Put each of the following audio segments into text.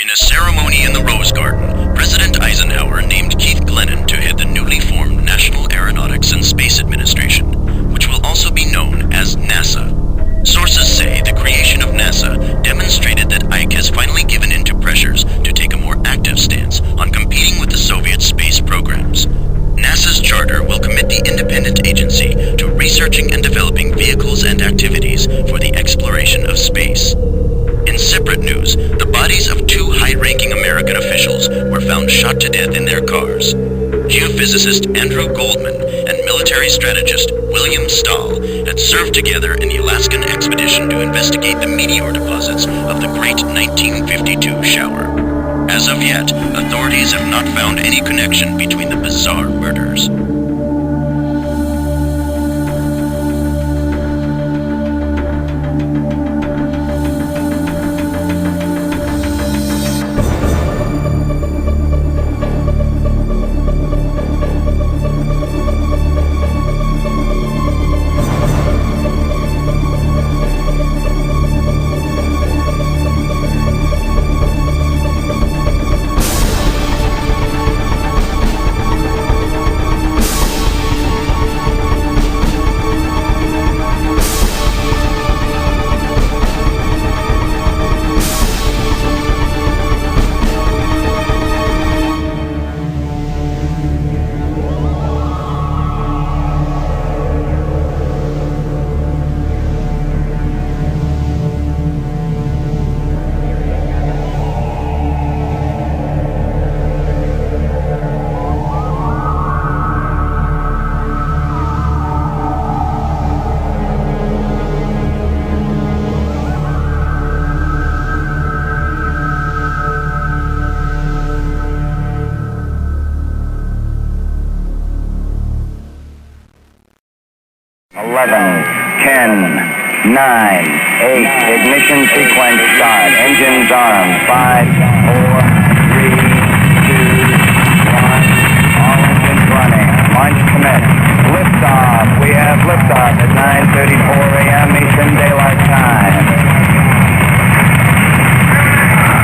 In a ceremony in the Rose Garden, President Eisenhower named Keith Glennon to head the newly formed National Aeronautics and Space Administration, which will also be known as NASA. Sources say the creation of NASA demonstrated that Ike has finally given in to pressures to take a more active stance on competing with the Soviet space programs. NASA's charter will commit the independent agency to researching and developing vehicles and activities for the exploration of space. In separate news, the bodies of two high-ranking American officials were found shot to death in their cars. Geophysicist Andrew Goldman and military strategist William Stahl had served together in the Alaskan expedition to investigate the meteor deposits of the Great 1952 Shower. As of yet, authorities have not found any connection between the bizarre murders. Ignition sequence start. Engines armed. 5, 4, 3, 2, 1. All engines running. Launch commenced. Liftoff. We have liftoff at 9:34 a.m. Eastern Daylight Time.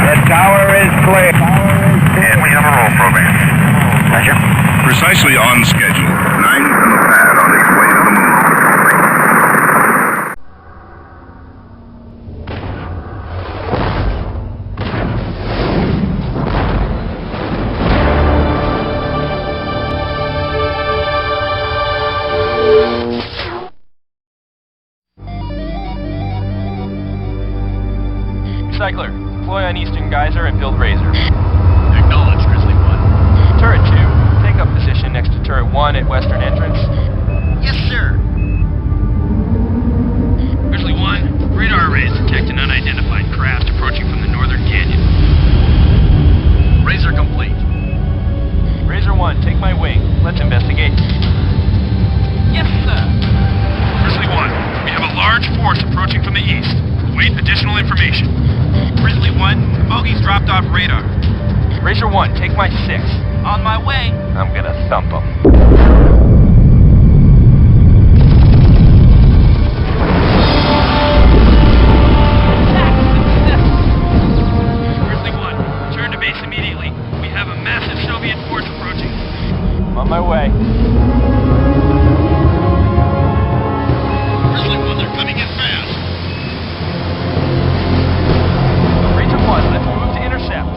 The tower is clear. And we have a roll program. Roger. Precisely on schedule. 9 from the pad on its way to the moon. Cycler, deploy on Eastern Geyser and build Razor. Acknowledge, Grizzly 1. Turret 2, take up position next to Turret 1 at Western Entrance. Yes, sir. Grizzly 1, radar arrays detect an unidentified craft approaching from the northern canyon. Razor complete. Razor 1, take my wing. Let's investigate. Yes, sir. Grizzly 1, we have a large force approaching from the east. Await additional information. Grizzly 1, bogeys dropped off radar. Razor 1, take my 6. On my way. I'm gonna thump him. Grizzly 1, return to base immediately. We have a massive Soviet force approaching. I'm on my way. Grizzly 1, they're coming in fast. Razor 1, let's move to intercept.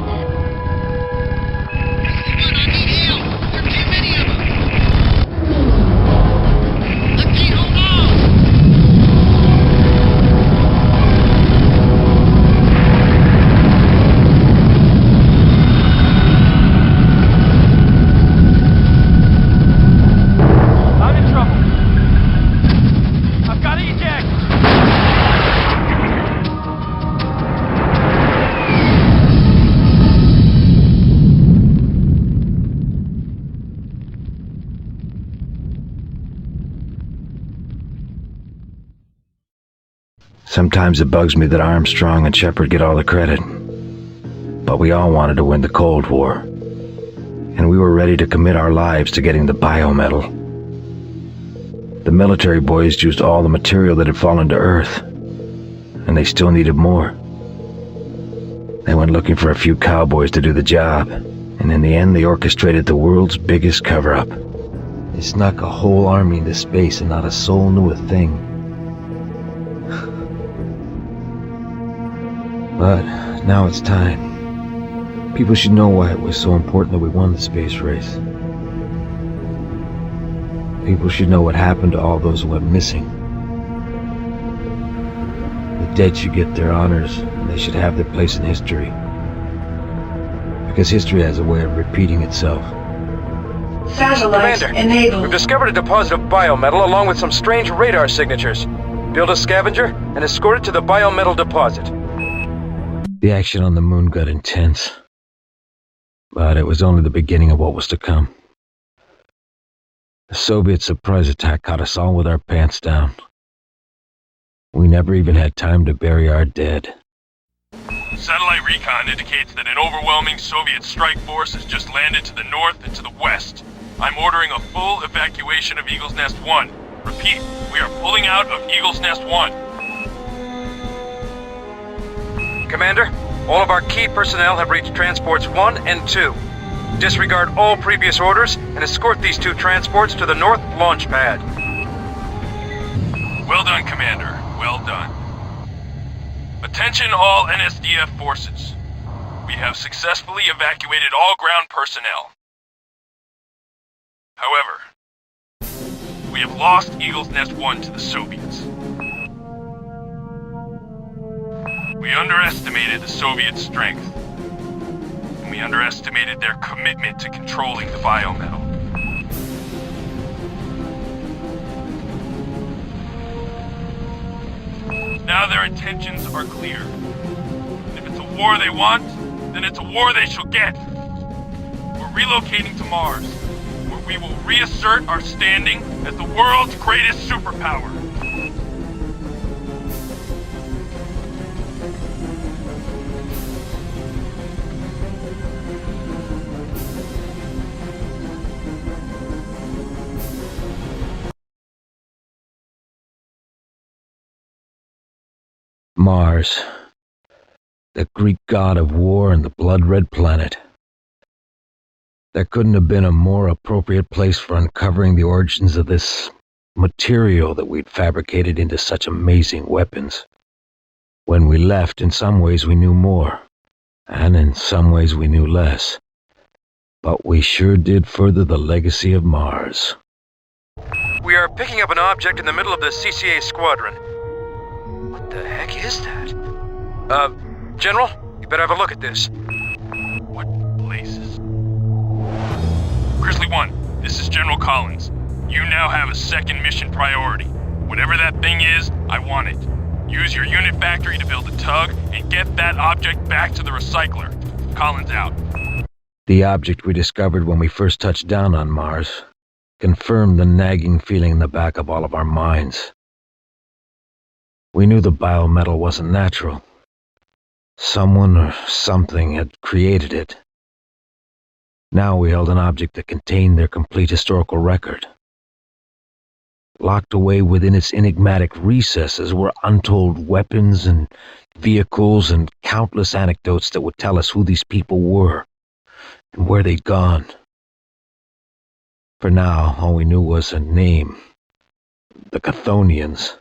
Grizzly 1, I need help. There are too many of them. I can't hold on. I'm in trouble. I've got to eject. Sometimes it bugs me that Armstrong and Shepard get all the credit. But we all wanted to win the Cold War. And we were ready to commit our lives to getting the biomedal. The military boys used all the material that had fallen to Earth. And they still needed more. They went looking for a few cowboys to do the job, and in the end they orchestrated the world's biggest cover-up. They snuck a whole army into space and not a soul knew a thing. But now it's time. People should know why it was so important that we won the space race. People should know what happened to all those who went missing. The dead should get their honors, and they should have their place in history. Because history has a way of repeating itself. Satellite Commander, enabled. we've discovered a deposit of biometal along with some strange radar signatures. Build a scavenger and escort it to the biometal deposit. The action on the moon got intense. But it was only the beginning of what was to come. The Soviet surprise attack caught us all with our pants down. We never even had time to bury our dead. Satellite recon indicates that an overwhelming Soviet strike force has just landed to the north and to the west. I'm ordering a full evacuation of Eagle's Nest 1. Repeat, we are pulling out of Eagle's Nest 1. Commander, all of our key personnel have reached transports 1 and 2. Disregard all previous orders and escort these 2 transports to the north launch pad. Well done, Commander. Well done. Attention all NSDF forces. We have successfully evacuated all ground personnel. However, we have lost Eagle's Nest 1 to the Soviets. We underestimated the Soviet strength, and we underestimated their commitment to controlling the biometal. Now their intentions are clear. And if it's a war they want, then it's a war they shall get. We're relocating to Mars, where we will reassert our standing as the world's greatest superpower. Mars, the Greek god of war and the blood-red planet. There couldn't have been a more appropriate place for uncovering the origins of this material that we'd fabricated into such amazing weapons. When we left, in some ways we knew more, and in some ways we knew less. But we sure did further the legacy of Mars. We are picking up an object in the middle of the CCA squadron. What the heck is that? General, you better have a look at this. What places? Grizzly 1, this is General Collins. You now have a second mission priority. Whatever that thing is, I want it. Use your unit factory to build a tug and get that object back to the recycler. Collins out. The object we discovered when we first touched down on Mars confirmed the nagging feeling in the back of all of our minds. We knew the biometal wasn't natural. Someone or something had created it. Now we held an object that contained their complete historical record. Locked away within its enigmatic recesses were untold weapons and vehicles and countless anecdotes that would tell us who these people were and where they'd gone. For now, all we knew was a name, the Chthonians.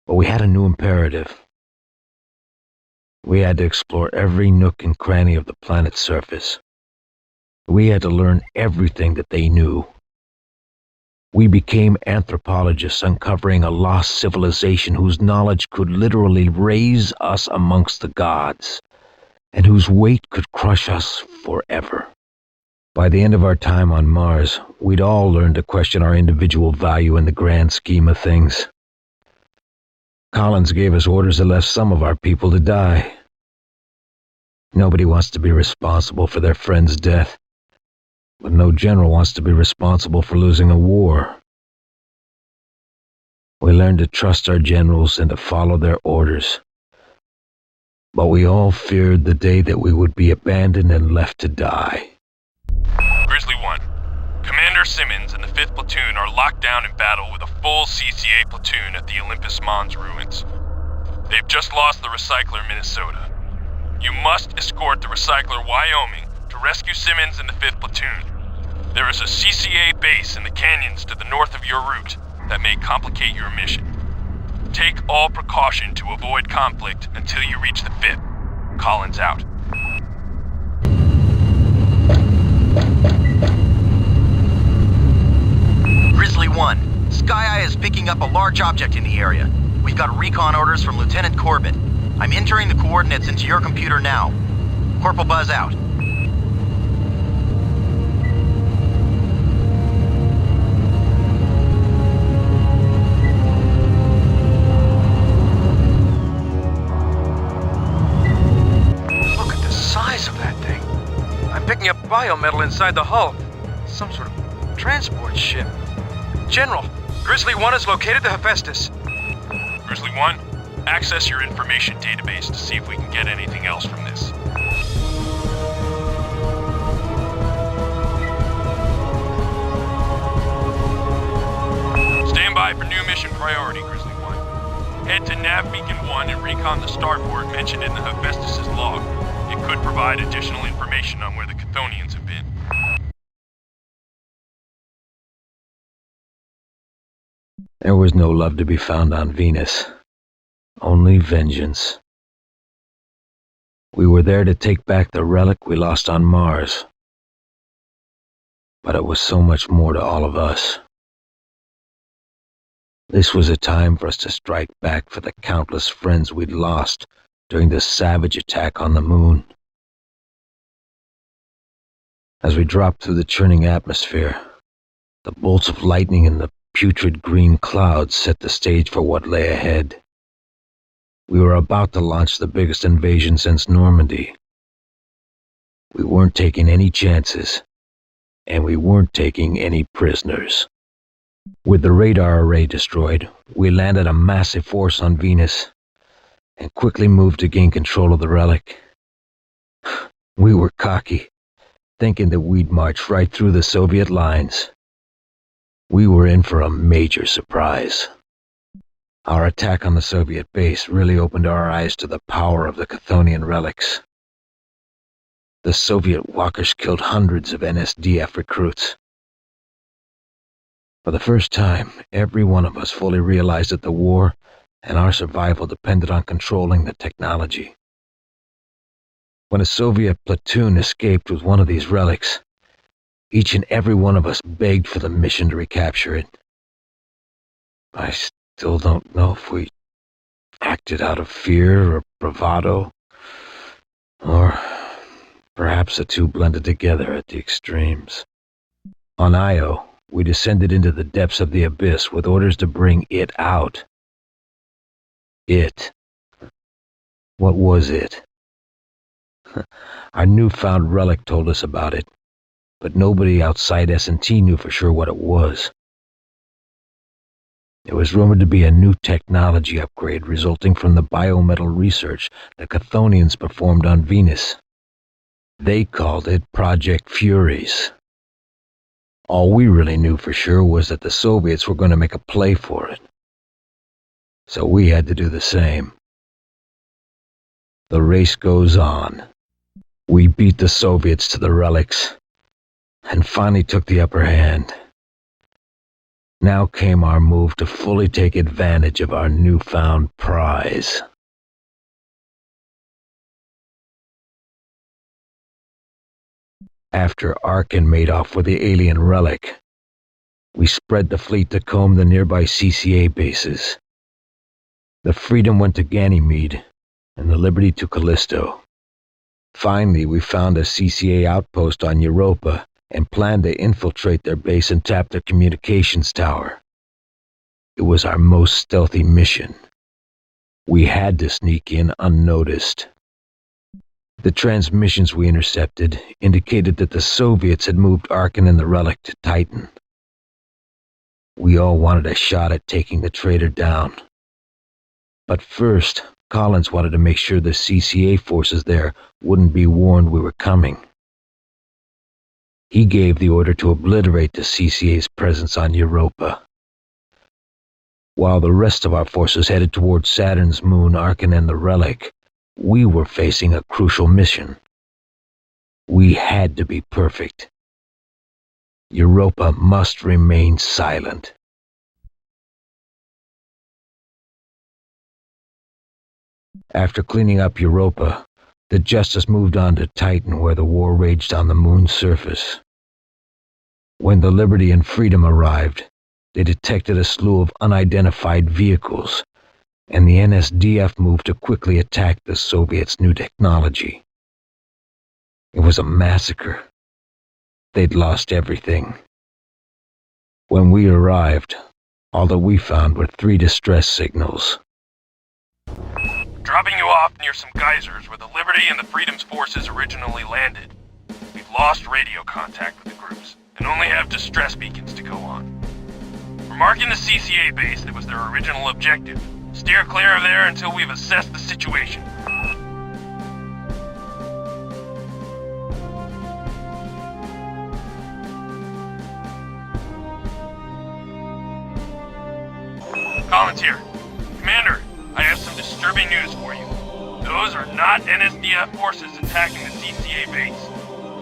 But we had a new imperative. We had to explore every nook and cranny of the planet's surface. We had to learn everything that they knew. We became anthropologists uncovering a lost civilization whose knowledge could literally raise us amongst the gods, and whose weight could crush us forever. By the end of our time on Mars, we'd all learned to question our individual value in the grand scheme of things. Collins gave us orders that left some of our people to die. Nobody wants to be responsible for their friend's death, but no general wants to be responsible for losing a war. We learned to trust our generals and to follow their orders. But we all feared the day that we would be abandoned and left to die. Grizzly 1, Commander Simmons and the 5th Platoon are locked down in battle with a full CCA platoon at the Olympus Mons ruins. They've just lost the recycler Minnesota. You must escort the recycler Wyoming to rescue Simmons and the 5th Platoon. There is a CCA base in the canyons to the north of your route that may complicate your mission. Take all precaution to avoid conflict until you reach the 5th. Collins out. Grizzly 1, Sky Eye is picking up a large object in the area. We've got recon orders from Lieutenant Corbin. I'm entering the coordinates into your computer now. Corporal Buzz out. Look at the size of that thing. I'm picking up biometal inside the hull. Some sort of transport ship. General, Grizzly 1 has located the Hephaestus. Grizzly 1, access your information database to see if we can get anything else from this. Stand by for new mission priority, Grizzly 1. Head to Nav Beacon 1 and recon the starport mentioned in the Hephaestus' log. It could provide additional information on where the Chthonians have been. There was no love to be found on Venus. Only vengeance. We were there to take back the relic we lost on Mars. But it was so much more to all of us. This was a time for us to strike back for the countless friends we'd lost during the savage attack on the moon. As we dropped through the churning atmosphere, the bolts of lightning and the putrid green clouds set the stage for what lay ahead. We were about to launch the biggest invasion since Normandy. We weren't taking any chances, and we weren't taking any prisoners. With the radar array destroyed, we landed a massive force on Venus and quickly moved to gain control of the relic. We were cocky, thinking that we'd march right through the Soviet lines. We were in for a major surprise. Our attack on the Soviet base really opened our eyes to the power of the Chthonian relics. The Soviet walkers killed hundreds of NSDF recruits. For the first time, every one of us fully realized that the war and our survival depended on controlling the technology. When a Soviet platoon escaped with one of these relics, each and every one of us begged for the mission to recapture it. I still don't know if we acted out of fear or bravado, or perhaps the two blended together at the extremes. On Io, we descended into the depths of the abyss with orders to bring it out. It. What was it? Our newfound relic told us about it, but nobody outside S&T knew for sure what it was. It was rumored to be a new technology upgrade resulting from the biometal research the Chthonians performed on Venus. They called it Project Furies. All we really knew for sure was that the Soviets were going to make a play for it. So we had to do the same. The race goes on. We beat the Soviets to the relics, and finally took the upper hand. Now came our move to fully take advantage of our newfound prize. After Arkin made off with the alien relic, we spread the fleet to comb the nearby CCA bases. The Freedom went to Ganymede, and the Liberty to Callisto. Finally, we found a CCA outpost on Europa and planned to infiltrate their base and tap their communications tower. It was our most stealthy mission. We had to sneak in unnoticed. The transmissions we intercepted indicated that the Soviets had moved Arkin and the relic to Titan. We all wanted a shot at taking the traitor down. But first, Collins wanted to make sure the CCA forces there wouldn't be warned we were coming. He gave the order to obliterate the CCA's presence on Europa. While the rest of our forces headed towards Saturn's moon, Arkin and the relic, We were facing a crucial mission. We had to be perfect. Europa must remain silent. After cleaning up Europa, the Justice moved on to Titan, where the war raged on the moon's surface. When the Liberty and Freedom arrived, they detected a slew of unidentified vehicles, and the NSDF moved to quickly attack the Soviets' new technology. It was a massacre. They'd lost everything. When we arrived, all that we found were 3 distress signals. Dropping you off near some geysers where the Liberty and the Freedom's forces originally landed. We've lost radio contact with the groups, and only have distress beacons to go on. We're marking the CCA base that was their original objective. Steer clear of there until we've assessed the situation. Collins here. Commander, I have some disturbing news for you. Those are not NSDF forces attacking the CCA base.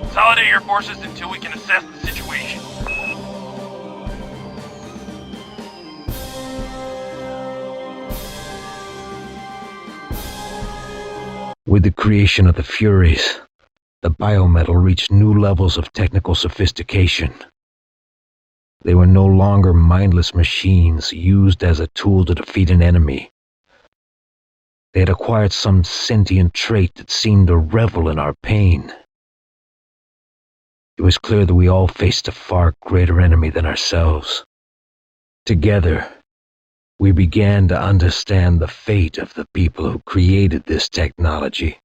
Consolidate your forces until we can assess the situation. With the creation of the Furies, the biometal reached new levels of technical sophistication. They were no longer mindless machines used as a tool to defeat an enemy. They had acquired some sentient trait that seemed to revel in our pain. It was clear that we all faced a far greater enemy than ourselves. Together, we began to understand the fate of the people who created this technology.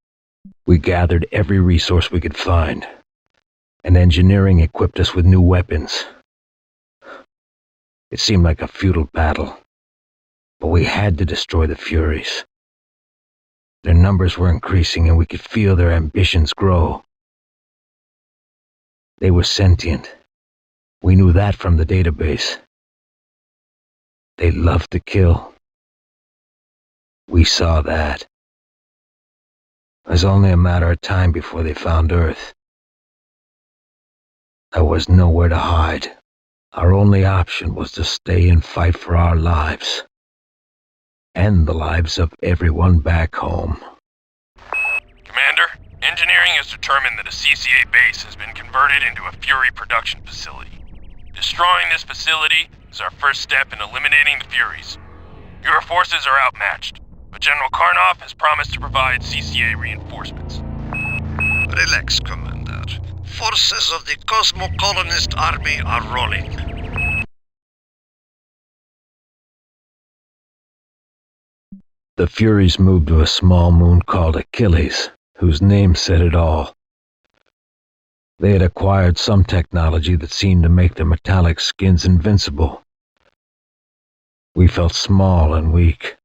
We gathered every resource we could find, and engineering equipped us with new weapons. It seemed like a futile battle, but we had to destroy the Furies. Their numbers were increasing, and we could feel their ambitions grow. They were sentient. We knew that from the database. They loved to kill. We saw that. It was only a matter of time before they found Earth. There was nowhere to hide. Our only option was to stay and fight for our lives. And the lives of everyone back home. Commander, engineering has determined that a CCA base has been converted into a Fury production facility. Destroying this facility is our first step in eliminating the Furies. Your forces are outmatched, but General Karnoff has promised to provide CCA reinforcements. Relax, Commander. Forces of the Cosmocolonist Army are rolling. The Furies moved to a small moon called Achilles, whose name said it all. They had acquired some technology that seemed to make their metallic skins invincible. We felt small and weak.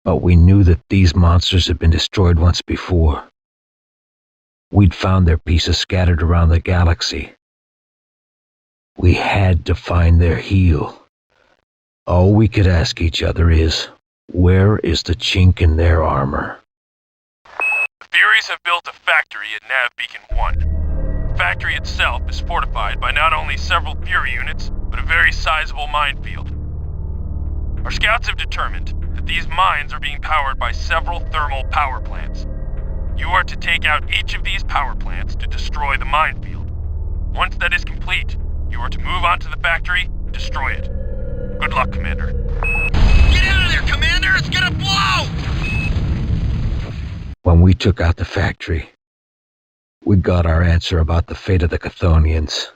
But we knew that these monsters had been destroyed once before. We'd found their pieces scattered around the galaxy. We had to find their heel. All we could ask each other is, where is the chink in their armor? The Furies have built a factory at Nav Beacon 1. The factory itself is fortified by not only several Fury units, but a very sizable minefield. Our scouts have determined that these mines are being powered by several thermal power plants. You are to take out each of these power plants to destroy the minefield. Once that is complete, you are to move on to the factory and destroy it. Good luck, Commander. Get out of there, Commander! It's gonna blow! When we took out the factory, we got our answer about the fate of the Chthonians.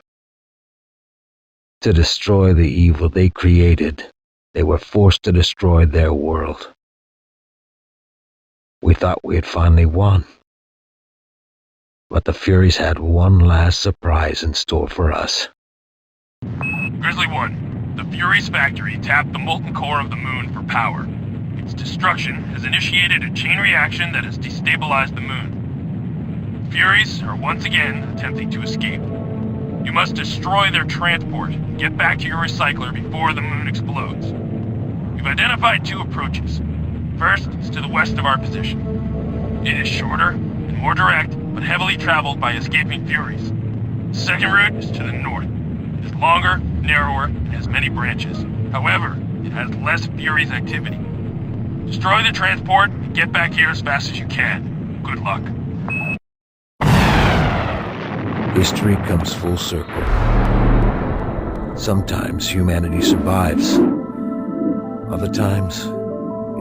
To destroy the evil they created, they were forced to destroy their world. We thought we had finally won. But the Furies had one last surprise in store for us. Grizzly 1, the Furies factory tapped the molten core of the moon for power. Its destruction has initiated a chain reaction that has destabilized the moon. The Furies are once again attempting to escape. You must destroy their transport and get back to your recycler before the moon explodes. We've identified 2 approaches. First is to the west of our position. It is shorter and more direct, but heavily traveled by escaping Furies. The second route is to the north. It is longer, narrower, and has many branches. However, it has less Furies activity. Destroy the transport and get back here as fast as you can. Good luck. History comes full circle. Sometimes humanity survives. Other times,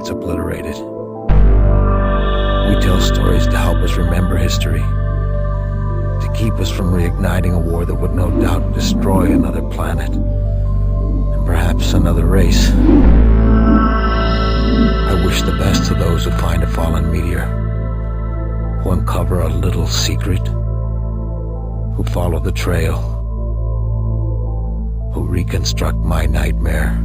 it's obliterated. We tell stories to help us remember history, to keep us from reigniting a war that would no doubt destroy another planet, and perhaps another race. I wish the best to those who find a fallen meteor, who uncover a little secret, who follow the trail, who reconstruct my nightmare.